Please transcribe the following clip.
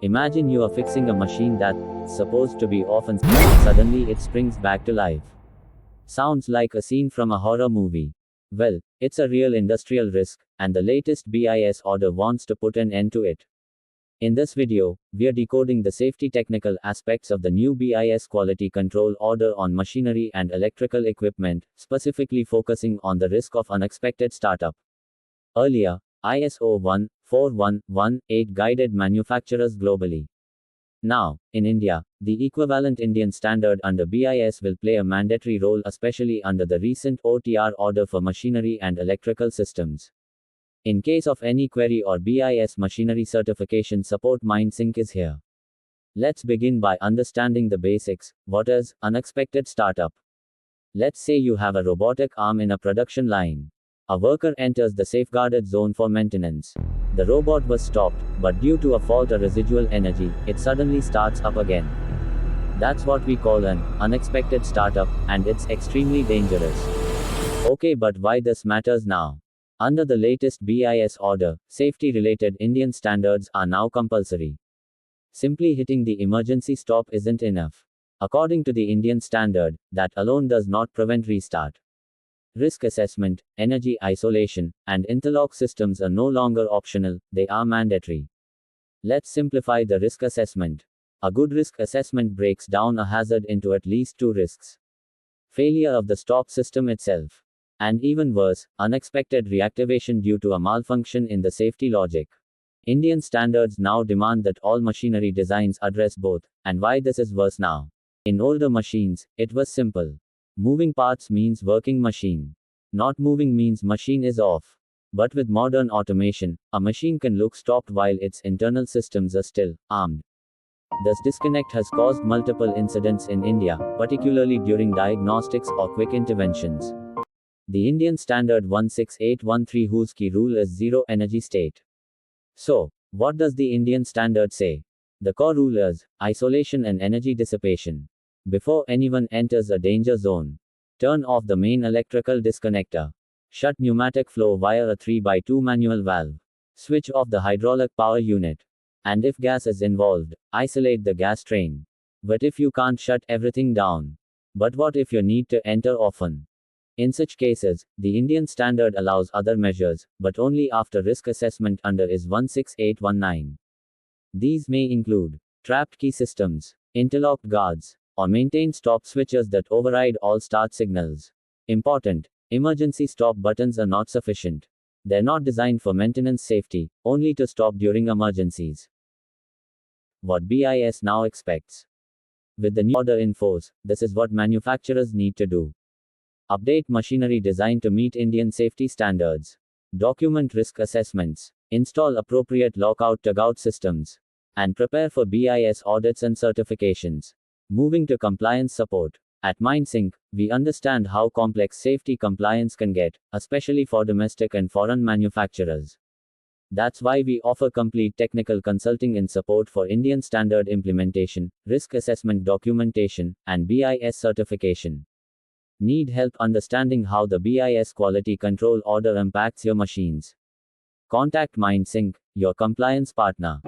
Imagine you are fixing a machine that's supposed to be off and suddenly it springs back to life. Sounds like a scene from a horror movie. Well, it's a real industrial risk, and the latest BIS order wants to put an end to it. In this video, we're decoding the safety technical aspects of the new BIS quality control order on machinery and electrical equipment, specifically focusing on the risk of unexpected startup. Earlier, ISO 14118 guided manufacturers globally. Now, in India, the equivalent Indian standard under BIS will play a mandatory role, especially under the recent OTR order for machinery and electrical systems. In case of any query or BIS machinery certification support, MindSync is here. Let's begin by understanding the basics. What is unexpected startup? Let's say you have a robotic arm in a production line. A worker enters the safeguarded zone for maintenance. The robot was stopped, but due to a fault or residual energy, it suddenly starts up again. That's what we call an unexpected startup, and it's extremely dangerous. Okay, but why this matters now? Under the latest BIS order, safety-related Indian standards are now compulsory. Simply hitting the emergency stop isn't enough. According to the Indian standard, that alone does not prevent restart. Risk assessment, energy isolation, and interlock systems are no longer optional, they are mandatory. Let's simplify the risk assessment. A good risk assessment breaks down a hazard into at least two risks: failure of the stop system itself, and even worse, unexpected reactivation due to a malfunction in the safety logic. Indian standards now demand that all machinery designs address both, and why this is worse now. In older machines, it was simple. Moving parts means working machine. Not moving means machine is off. But with modern automation, a machine can look stopped while its internal systems are still armed. This disconnect has caused multiple incidents in India, particularly during diagnostics or quick interventions. The Indian standard 16813 whose key rule is zero energy state. So, what does the Indian standard say? The core rule is isolation and energy dissipation. Before anyone enters a danger zone, turn off the main electrical disconnector. Shut pneumatic flow via a 3x2 manual valve. Switch off the hydraulic power unit. And if gas is involved, isolate the gas train. But if you can't shut everything down? But what if you need to enter often? In such cases, the Indian standard allows other measures, but only after risk assessment under IS 16819. These may include trapped key systems, interlocked guards, or maintain stop switches that override all start signals. Important: emergency stop buttons are not sufficient. They're not designed for maintenance safety, only to stop during emergencies. What BIS now expects? With the new order in force, this is what manufacturers need to do. Update machinery design to meet Indian safety standards. Document risk assessments. Install appropriate lockout-tagout systems. And prepare for BIS audits and certifications. Moving to compliance support. At MindSync, we understand how complex safety compliance can get, especially for domestic and foreign manufacturers. That's why we offer complete technical consulting in support for Indian standard implementation, risk assessment documentation, and BIS certification. Need help understanding how the BIS quality control order impacts your machines? Contact MindSync, your compliance partner.